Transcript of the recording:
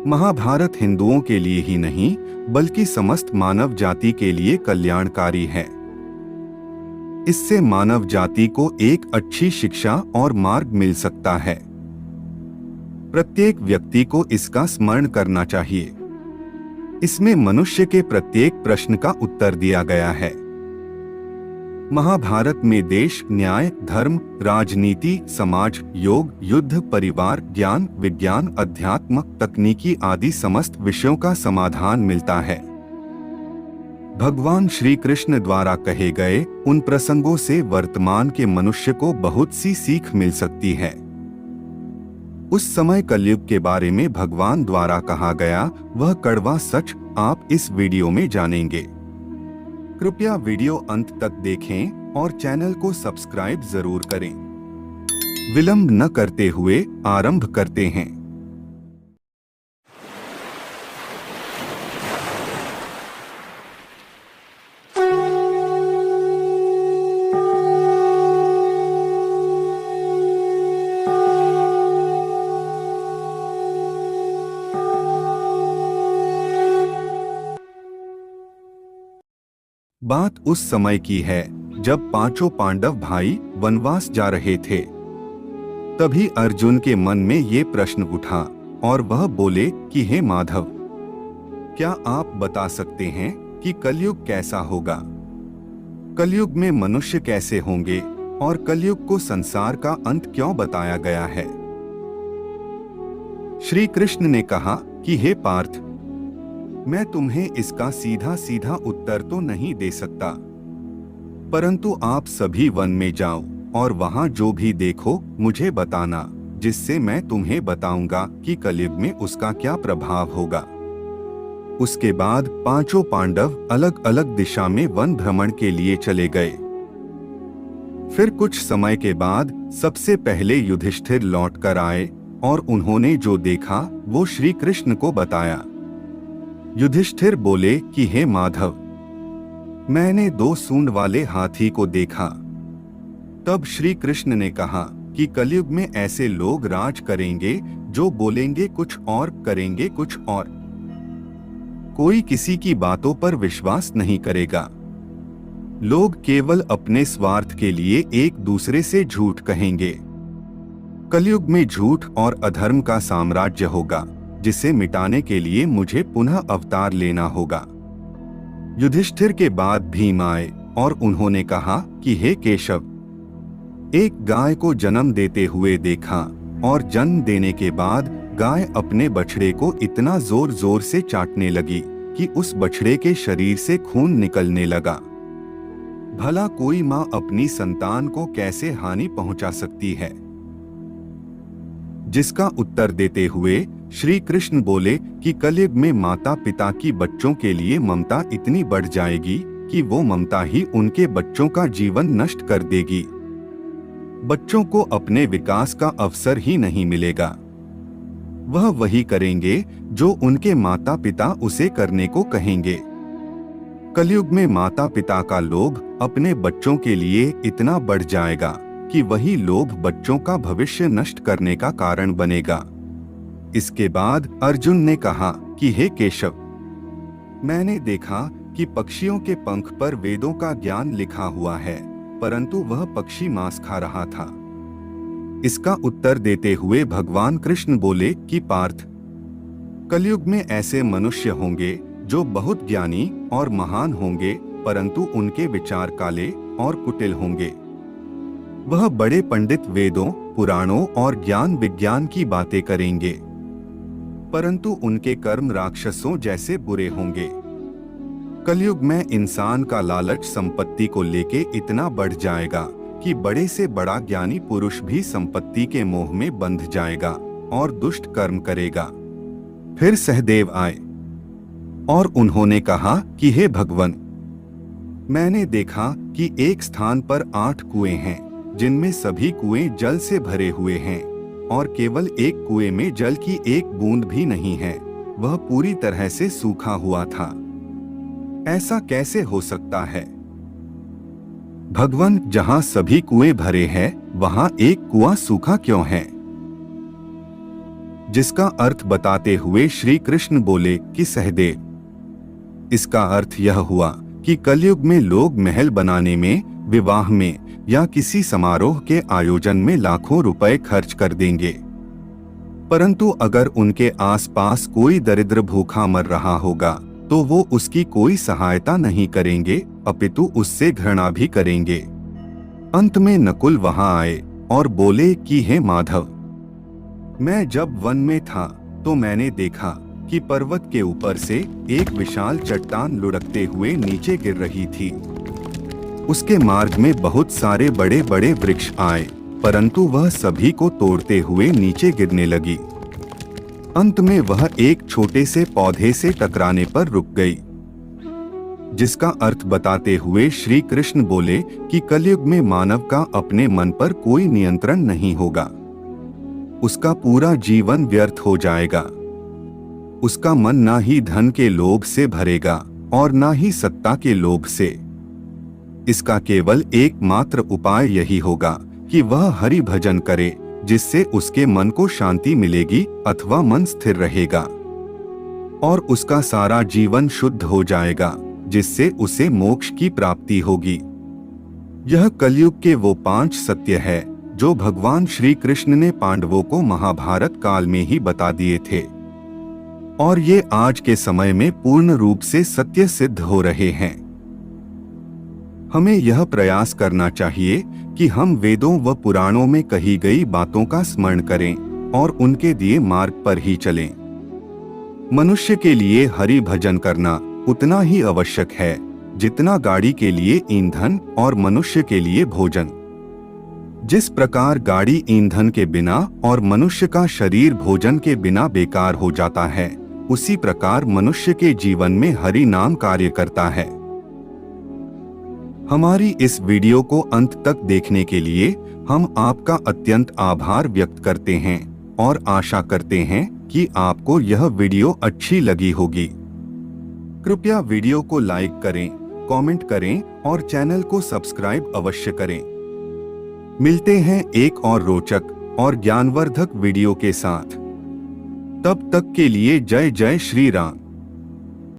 महाभारत हिंदुओं के लिए ही नहीं बल्कि समस्त मानव जाति के लिए कल्याणकारी है। इससे मानव जाति को एक अच्छी शिक्षा और मार्ग मिल सकता है। प्रत्येक व्यक्ति को इसका स्मरण करना चाहिए। इसमें मनुष्य के प्रत्येक प्रश्न का उत्तर दिया गया है। महाभारत में देश, न्याय, धर्म, राजनीति, समाज, योग, युद्ध, परिवार, ज्ञान, विज्ञान, अध्यात्म, तकनीकी आदि समस्त विषयों का समाधान मिलता है। भगवान श्री कृष्ण द्वारा कहे गए उन प्रसंगों से वर्तमान के मनुष्य को बहुत सी सीख मिल सकती है। उस समय कलयुग के बारे में भगवान द्वारा कहा गया वह कड़वा सच आप इस वीडियो में जानेंगे। कृपया वीडियो अंत तक देखें और चैनल को सब्सक्राइब जरूर करें। विलंब न करते हुए आरंभ करते हैं। बात उस समय की है जब पांचों पांडव भाई वनवास जा रहे थे। तभी अर्जुन के मन में ये प्रश्न उठा और वह बोले कि हे माधव, क्या आप बता सकते हैं कि कलयुग कैसा होगा? कलयुग में मनुष्य कैसे होंगे और कलयुग को संसार का अंत क्यों बताया गया है? श्री कृष्ण ने कहा कि हे पार्थ, मैं तुम्हें इसका सीधा सीधा उत्तर तो नहीं दे सकता, परंतु आप सभी वन में जाओ और वहां जो भी देखो मुझे बताना, जिससे मैं तुम्हें बताऊंगा कि कलयुग में उसका क्या प्रभाव होगा। उसके बाद पांचों पांडव अलग अलग दिशा में वन भ्रमण के लिए चले गए। फिर कुछ समय के बाद सबसे पहले युधिष्ठिर लौट कर आए और उन्होंने जो देखा वो श्री कृष्ण को बताया। युधिष्ठिर बोले कि हे माधव, मैंने 2 सूंड वाले हाथी को देखा। तब श्री कृष्ण ने कहा कि कलयुग में ऐसे लोग राज करेंगे जो बोलेंगे कुछ और करेंगे कुछ और। कोई किसी की बातों पर विश्वास नहीं करेगा। लोग केवल अपने स्वार्थ के लिए एक दूसरे से झूठ कहेंगे। कलयुग में झूठ और अधर्म का साम्राज्य होगा, जिसे मिटाने के लिए मुझे पुनः अवतार लेना होगा। युधिष्ठिर के बाद भीम आए और उन्होंने कहा कि हे केशव, एक गाय को जन्म देते हुए देखा और जन्म देने के बाद गाय अपने बछड़े को इतना जोर जोर से चाटने लगी कि उस बछड़े के शरीर से खून निकलने लगा। भला कोई माँ अपनी संतान को कैसे हानि पहुंचा सकती है? जिसका उत्तर देते हुए श्री कृष्ण बोले कि कलयुग में माता पिता की बच्चों के लिए ममता इतनी बढ़ जाएगी कि वो ममता ही उनके बच्चों का जीवन नष्ट कर देगी। बच्चों को अपने विकास का अवसर ही नहीं मिलेगा। वह वही करेंगे जो उनके माता पिता उसे करने को कहेंगे। कलयुग में माता पिता का लोभ अपने बच्चों के लिए इतना बढ़ जाएगा कि वही लोभ बच्चों का भविष्य नष्ट करने का कारण बनेगा। इसके बाद अर्जुन ने कहा कि हे केशव, मैंने देखा कि पक्षियों के पंख पर वेदों का ज्ञान लिखा हुआ है, परंतु वह पक्षी मांस खा रहा था। इसका उत्तर देते हुए भगवान कृष्ण बोले कि पार्थ, कलयुग में ऐसे मनुष्य होंगे जो बहुत ज्ञानी और महान होंगे, परंतु उनके विचार काले और कुटिल होंगे। वह बड़े पंडित वेदों, पुराणों और ज्ञान विज्ञान की बातें करेंगे, परंतु उनके कर्म राक्षसों जैसे बुरे होंगे। कलयुग में इंसान का लालच संपत्ति को लेके इतना बढ़ जाएगा कि बड़े से बड़ा ज्ञानी पुरुष भी संपत्ति के मोह में बंध जाएगा और दुष्ट कर्म करेगा। फिर सहदेव आए और उन्होंने कहा कि हे भगवान, मैंने देखा कि एक स्थान पर 8 कुएं हैं, जिनमें सभी कुएं जल से भरे हुए हैं और केवल एक कुएं में जल की एक बूंद भी नहीं है। वह पूरी तरह से सूखा हुआ था। ऐसा कैसे हो सकता है? भगवान, जहां सभी कुएं भरे हैं, वहां एक कुआं सूखा क्यों है? जिसका अर्थ बताते हुए श्री कृष्ण बोले कि सहदेव, इसका अर्थ यह हुआ कि कलयुग में लोग महल बनाने में, विवाह में या किसी समारोह के आयोजन में लाखों रुपए खर्च कर देंगे, परंतु अगर उनके आसपास कोई दरिद्र भूखा मर रहा होगा तो वो उसकी कोई सहायता नहीं करेंगे, अपितु उससे घृणा भी करेंगे। अंत में नकुल वहां आए और बोले कि हे माधव, मैं जब वन में था तो मैंने देखा कि पर्वत के ऊपर से एक विशाल चट्टान लुढ़कते हुए नीचे गिर रही थी। उसके मार्ग में बहुत सारे बड़े बड़े वृक्ष आए, परंतु वह सभी को तोड़ते हुए नीचे गिरने लगी। अंत में वह एक छोटे से पौधे से टकराने पर रुक गई, जिसका अर्थ बताते हुए श्री कृष्ण बोले कि कलयुग में मानव का अपने मन पर कोई नियंत्रण नहीं होगा। उसका पूरा जीवन व्यर्थ हो जाएगा। उसका मन ना ही धन के लोभ से भरेगा और ना ही सत्ता के लोभ से। इसका केवल एकमात्र उपाय यही होगा कि वह हरि भजन करे, जिससे उसके मन को शांति मिलेगी अथवा मन स्थिर रहेगा और उसका सारा जीवन शुद्ध हो जाएगा, जिससे उसे मोक्ष की प्राप्ति होगी। यह कलयुग के वो 5 सत्य है जो भगवान श्री कृष्ण ने पांडवों को महाभारत काल में ही बता दिए थे और ये आज के समय में पूर्ण रूप से सत्य सिद्ध हो रहे हैं। हमें यह प्रयास करना चाहिए कि हम वेदों व पुराणों में कही गई बातों का स्मरण करें और उनके दिए मार्ग पर ही चलें। मनुष्य के लिए हरि भजन करना उतना ही आवश्यक है जितना गाड़ी के लिए ईंधन और मनुष्य के लिए भोजन। जिस प्रकार गाड़ी ईंधन के बिना और मनुष्य का शरीर भोजन के बिना बेकार हो जाता है, उसी प्रकार मनुष्य के जीवन में हरि नाम कार्य करता है। हमारी इस वीडियो को अंत तक देखने के लिए हम आपका अत्यंत आभार व्यक्त करते हैं और आशा करते हैं कि आपको यह वीडियो अच्छी लगी होगी। कृपया वीडियो को लाइक करें, कमेंट करें और चैनल को सब्सक्राइब अवश्य करें। मिलते हैं एक और रोचक और ज्ञानवर्धक वीडियो के साथ। तब तक के लिए जय जय श्री राम।